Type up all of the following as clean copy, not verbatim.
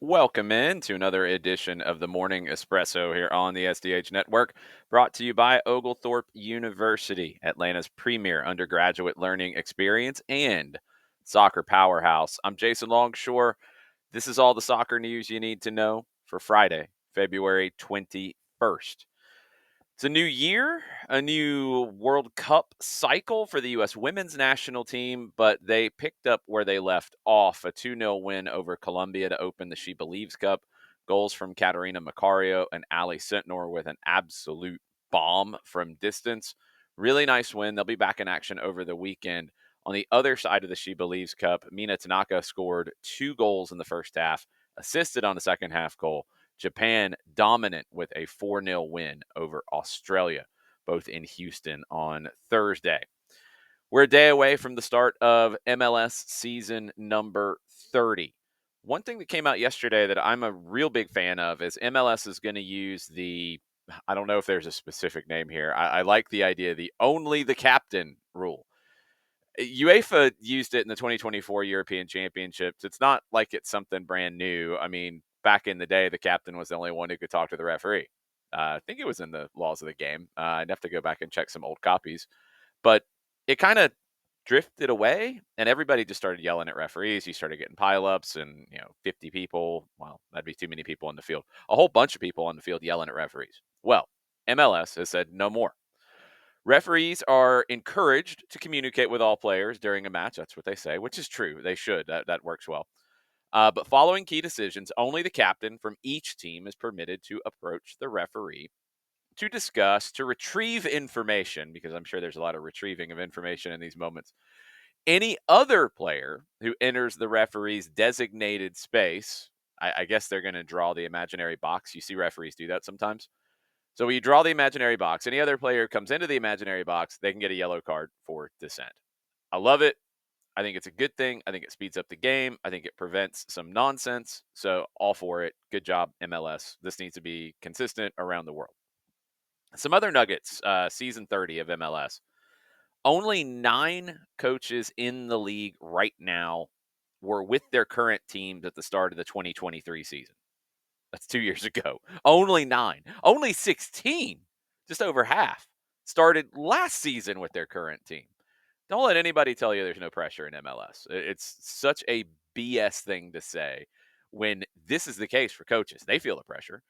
Welcome in to another edition of the Morning Espresso here on the SDH Network, brought to you by Oglethorpe University, Atlanta's premier undergraduate learning experience and soccer powerhouse. I'm Jason Longshore. This is all the soccer news you need to know for Friday, February 21st. It's a new year, a new World Cup cycle for the U.S. women's national team, but they picked up where they left off, a 2-0 win over Colombia to open the SheBelieves Cup. Goals from Catarina Macario and Sentnor with an absolute bomb from distance. Really nice win. They'll be back in action over the weekend. On the other side of the SheBelieves Cup, Mina Tanaka scored 2 goals in the first half, assisted on a second half goal. Japan dominant with a 4-0 win over Australia, both in Houston on Thursday. We're a day away from the start of MLS season number 30. One thing that came out yesterday that I'm a real big fan of is MLS is going to use I don't know if there's a specific name here. I like the idea, the only the captain rule. UEFA used it in the 2024 European Championships. It's not like it's something brand new. I mean, back in the day, the captain was the only one who could talk to the referee. I think it was in the laws of the game. I'd have to go back and check some old copies. But it kind of drifted away, and everybody just started yelling at referees. You started getting pileups and, 50 people. Well, that'd be too many people on the field. A whole bunch of people on the field yelling at referees. Well, MLS has said no more. Referees are encouraged to communicate with all players during a match. That's what they say, which is true. They should. That works well. But following key decisions, only the captain from each team is permitted to approach the referee to discuss, to retrieve information, because I'm sure there's a lot of retrieving of information in these moments. Any other player who enters the referee's designated space, I guess they're going to draw the imaginary box. You see referees do that sometimes. So when you draw the imaginary box, any other player comes into the imaginary box, they can get a yellow card for dissent. I love it. I think it's a good thing. I think it speeds up the game. I think it prevents some nonsense. So all for it. Good job, MLS. This needs to be consistent around the world. Some other nuggets, season 30 of MLS. Only 9 coaches in the league right now were with their current teams at the start of the 2023 season. That's 2 years ago. Only 9. Only 16, just over half, started last season with their current team. Don't let anybody tell you there's no pressure in MLS. It's such a BS thing to say when this is the case for coaches. They feel the pressure.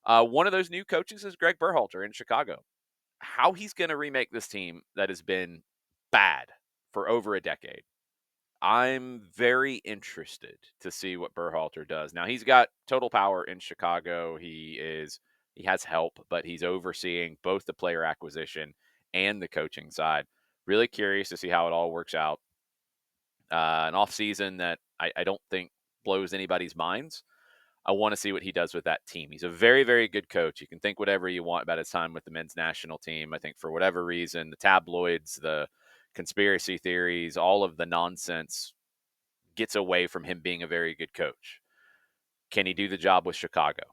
One of those new coaches is Greg Berhalter in Chicago. How he's going to remake this team that has been bad for over a decade. I'm very interested to see what Berhalter does. Now he's got total power in Chicago. He has help, but he's overseeing both the player acquisition and the coaching side. Really curious to see how it all works out. An off season that I don't think blows anybody's minds. I want to see what he does with that team. He's a very, very good coach. You can think whatever you want about his time with the men's national team. I think for whatever reason, the tabloids, the conspiracy theories, all of the nonsense gets away from him being a very good coach. Can he do the job with Chicago?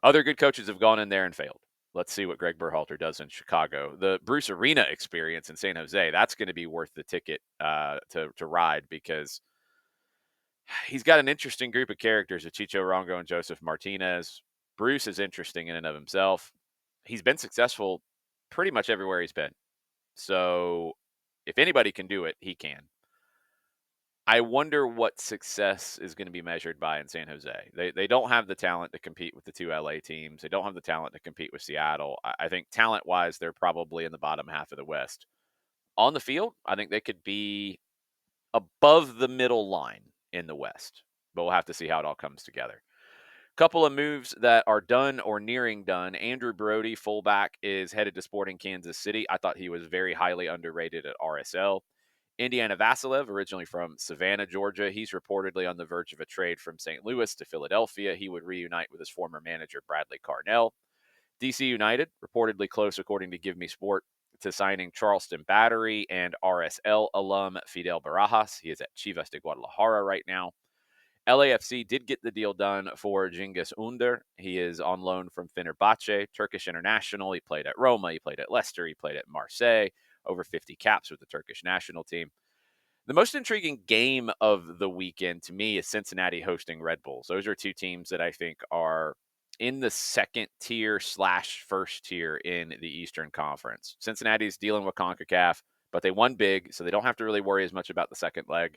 Other good coaches have gone in there and failed. Let's see what Greg Berhalter does in Chicago. The Bruce Arena experience in San Jose, that's going to be worth the ticket to ride, because he's got an interesting group of characters with Chicho Arango and Joseph Martinez. Bruce is interesting in and of himself. He's been successful pretty much everywhere he's been. So if anybody can do it, he can. I wonder what success is going to be measured by in San Jose. They don't have the talent to compete with the 2 LA teams. They don't have the talent to compete with Seattle. I think talent-wise, they're probably in the bottom half of the West. On the field, I think they could be above the middle line in the West, but we'll have to see how it all comes together. Couple of moves that are done or nearing done. Andrew Brody, fullback, is headed to Sporting Kansas City. I thought he was very highly underrated at RSL. Indiana Vasilev, originally from Savannah, Georgia, he's reportedly on the verge of a trade from St. Louis to Philadelphia. He would reunite with his former manager, Bradley Carnell. DC United, reportedly close, according to Give Me Sport, to signing Charleston Battery and RSL alum Fidel Barajas. He is at Chivas de Guadalajara right now. LAFC did get the deal done for Cengiz Under. He is on loan from Fenerbahce, Turkish international. He played at Roma, he played at Leicester, he played at Marseille, over 50 caps with the Turkish national team. The most intriguing game of the weekend to me is Cincinnati hosting Red Bulls. Those are two teams that I think are in the second tier slash first tier in the Eastern Conference. Cincinnati's dealing with CONCACAF, but they won big, so they don't have to really worry as much about the second leg.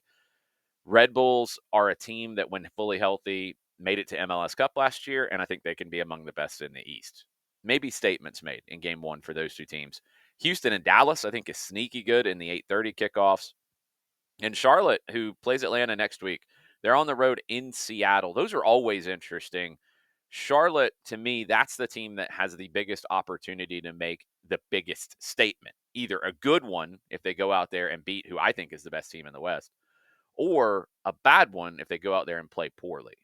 Red Bulls are a team that, when fully healthy, made it to MLS Cup last year, and I think they can be among the best in the East. Maybe statements made in game one for those two teams. Houston and Dallas, I think, is sneaky good in the 8:30 kickoffs. And Charlotte, who plays Atlanta next week, they're on the road in Seattle. Those are always interesting. Charlotte, to me, that's the team that has the biggest opportunity to make the biggest statement. Either a good one if they go out there and beat who I think is the best team in the West, or a bad one if they go out there and play poorly.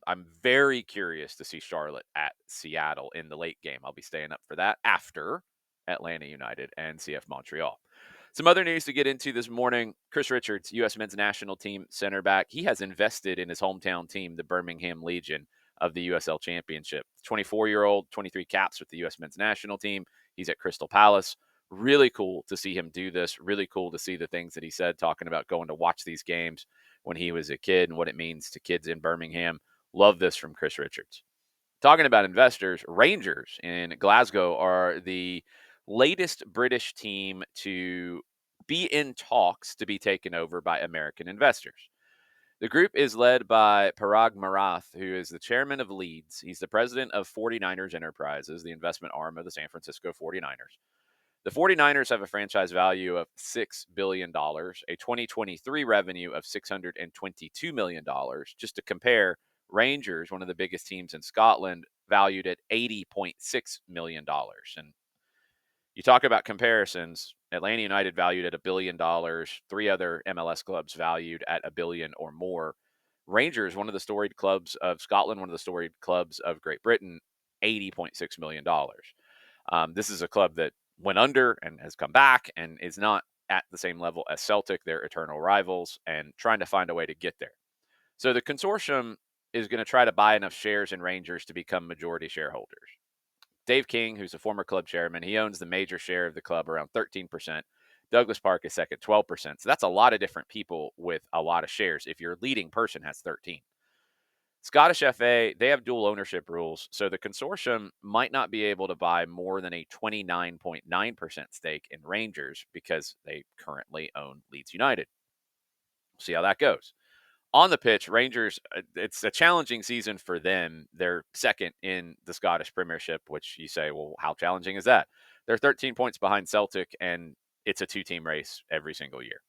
I'm very curious to see Charlotte at Seattle in the late game. I'll be staying up for that after Atlanta United and CF Montreal. Some other news to get into this morning. Chris Richards, U.S. men's national team center back, he has invested in his hometown team, the Birmingham Legion of the USL Championship. 24-year-old, 23 caps with the U.S. men's national team. He's at Crystal Palace. Really cool to see him do this. Really cool to see the things that he said, talking about going to watch these games when he was a kid and what it means to kids in Birmingham. Love this from Chris Richards. Talking about investors, Rangers in Glasgow are the latest British team to be in talks to be taken over by American investors. The group is led by Parag Marath, who is the chairman of Leeds. He's the president of 49ers Enterprises, the investment arm of the San Francisco 49ers. The 49ers have a franchise value of $6 billion, a 2023 revenue of $622 million. Just to compare, Rangers, one of the biggest teams in Scotland, valued at $80.6 million. And you talk about comparisons, Atlanta United valued at $1 billion, three other MLS clubs valued at $1 billion or more. Rangers, one of the storied clubs of Scotland, one of the storied clubs of Great Britain, $80.6 million. This is a club that went under and has come back and is not at the same level as Celtic, their eternal rivals, and trying to find a way to get there. So the consortium is going to try to buy enough shares in Rangers to become majority shareholders. Dave King, who's a former club chairman, he owns the major share of the club, around 13%. Douglas Park is second, 12%. So that's a lot of different people with a lot of shares if your leading person has 13. Scottish FA, they have dual ownership rules, so the consortium might not be able to buy more than a 29.9% stake in Rangers because they currently own Leeds United. We'll see how that goes. On the pitch, Rangers, it's a challenging season for them. They're second in the Scottish Premiership, which you say, well, how challenging is that? They're 13 points behind Celtic, and it's a two-team race every single year.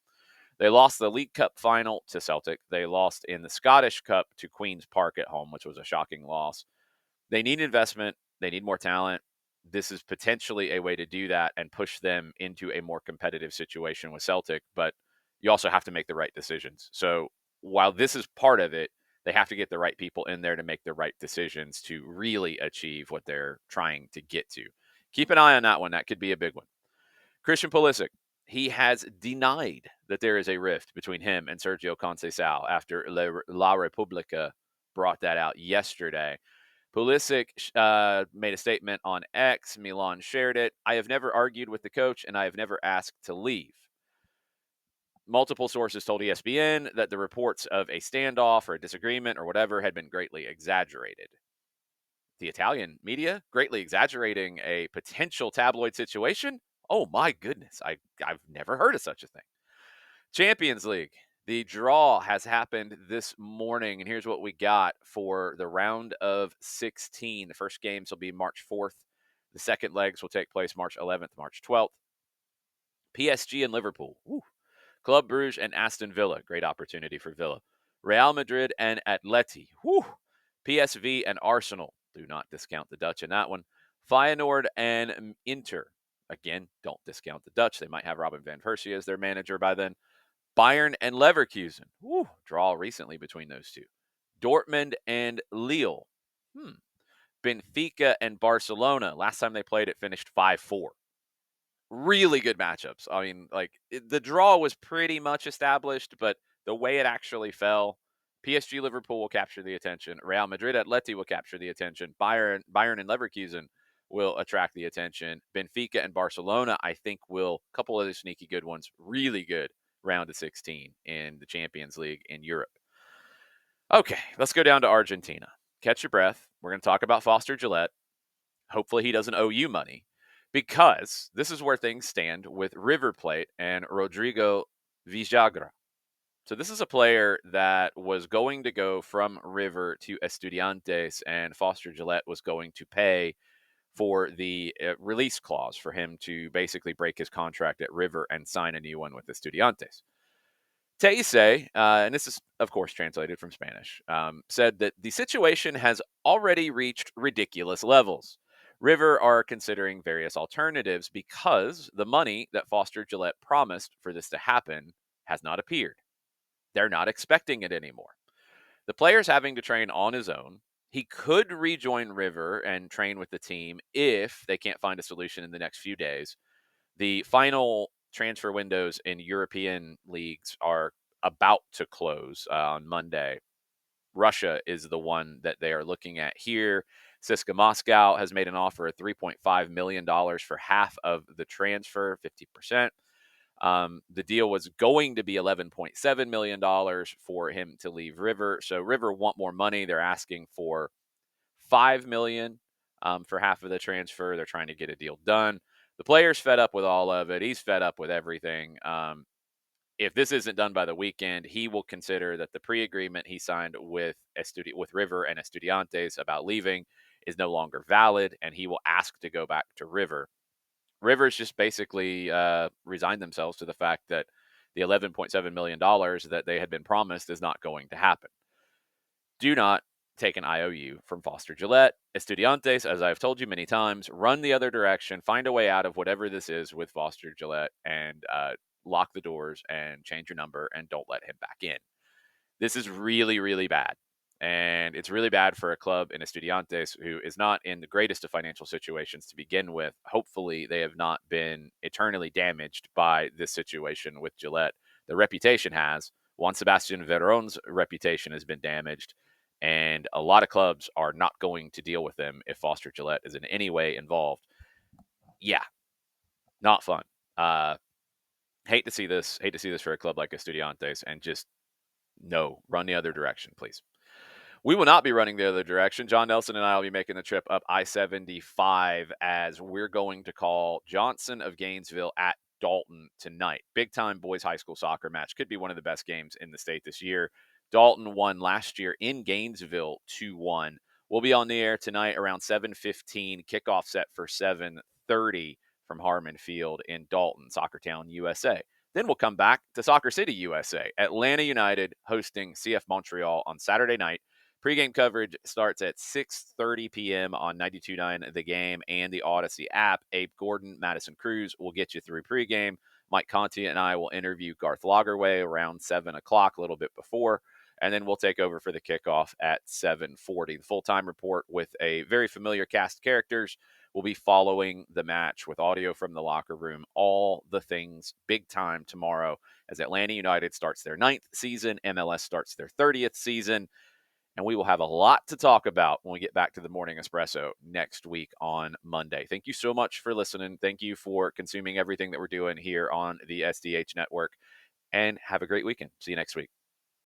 They lost the League Cup final to Celtic. They lost in the Scottish Cup to Queen's Park at home, which was a shocking loss. They need investment. They need more talent. This is potentially a way to do that and push them into a more competitive situation with Celtic, but you also have to make the right decisions. So while this is part of it, they have to get the right people in there to make the right decisions to really achieve what they're trying to get to. Keep an eye on that one. That could be a big one. Christian Pulisic, he has denied that there is a rift between him and Sergio Conceição after La Repubblica brought that out yesterday. Pulisic made a statement on X. Milan shared it. I have never argued with the coach, and I have never asked to leave. Multiple sources told ESPN that the reports of a standoff or a disagreement or whatever had been greatly exaggerated. The Italian media greatly exaggerating a potential tabloid situation? Oh my goodness, I've never heard of such a thing. Champions League. The draw has happened this morning, and here's what we got for the round of 16. The first games will be March 4th. The second legs will take place March 11th, March 12th. PSG and Liverpool. Woo. Club Brugge and Aston Villa. Great opportunity for Villa. Real Madrid and Atleti. Woo. PSV and Arsenal. Do not discount the Dutch in that one. Feyenoord and Inter. Again, don't discount the Dutch. They might have Robin van Persie as their manager by then. Bayern and Leverkusen. Woo, draw recently between those two. Dortmund and Lille. Benfica and Barcelona. Last time they played, it finished 5-4. Really good matchups. I mean, the draw was pretty much established, but the way it actually fell, PSG Liverpool will capture the attention. Real Madrid Atleti will capture the attention. Bayern and Leverkusen will attract the attention. Benfica and Barcelona, I think, will, a couple of the sneaky good ones, really good. round of 16 in the Champions League in Europe. Okay, let's go down to Argentina. Catch your breath. We're going to talk about Foster Gillett. Hopefully, he doesn't owe you money, because this is where things stand with River Plate and Rodrigo Villagra. So this is a player that was going to go from River to Estudiantes, and Foster Gillett was going to pay for the release clause for him to basically break his contract at River and sign a new one with Estudiantes. Teise, and this is, of course, translated from Spanish, said that the situation has already reached ridiculous levels. River are considering various alternatives because the money that Foster Gillett promised for this to happen has not appeared. They're not expecting it anymore. The player's having to train on his own. He could rejoin River and train with the team if they can't find a solution in the next few days. The final transfer windows in European leagues are about to close on Monday. Russia is the one that they are looking at here. CSKA Moscow has made an offer of $3.5 million for half of the transfer, 50%. The deal was going to be $11.7 million for him to leave River. So River want more money. They're asking for $5 million for half of the transfer. They're trying to get a deal done. The player's fed up with all of it. He's fed up with everything. If this isn't done by the weekend, he will consider that the pre-agreement he signed with River and Estudiantes about leaving is no longer valid, and he will ask to go back to River. River's just basically resigned themselves to the fact that the $11.7 million that they had been promised is not going to happen. Do not take an IOU from Foster Gillett. Estudiantes, as I've told you many times, run the other direction, find a way out of whatever this is with Foster Gillett, and lock the doors and change your number and don't let him back in. This is really, really bad. And it's really bad for a club in Estudiantes who is not in the greatest of financial situations to begin with. Hopefully, they have not been eternally damaged by this situation with Gillett. The reputation has. Juan Sebastian Veron's reputation has been damaged. And a lot of clubs are not going to deal with them if Foster Gillett is in any way involved. Yeah, not fun. Hate to see this. Hate to see this for a club like Estudiantes, and just no, run the other direction, please. We will not be running the other direction. John Nelson and I will be making the trip up I-75 as we're going to call Johnson of Gainesville at Dalton tonight. Big time boys high school soccer match. Could be one of the best games in the state this year. Dalton won last year in Gainesville 2-1. We'll be on the air tonight around 7:15. Kickoff set for 7:30 from Harmon Field in Dalton, Soccertown, USA. Then we'll come back to Soccer City, USA. Atlanta United hosting CF Montreal on Saturday night. Pre-game coverage starts at 6:30 p.m. on 92.9 The Game and the Odyssey app. Abe Gordon, Madison Cruz will get you through pre-game. Mike Conti and I will interview Garth Lagerway around 7 o'clock, a little bit before, and then we'll take over for the kickoff at 7:40. The full-time report with a very familiar cast of characters will be following the match with audio from the locker room. All the things big time tomorrow as Atlanta United starts their 9th season, MLS starts their 30th season. And we will have a lot to talk about when we get back to the Morning Espresso next week on Monday. Thank you so much for listening. Thank you for consuming everything that we're doing here on the SDH Network. And have a great weekend. See you next week.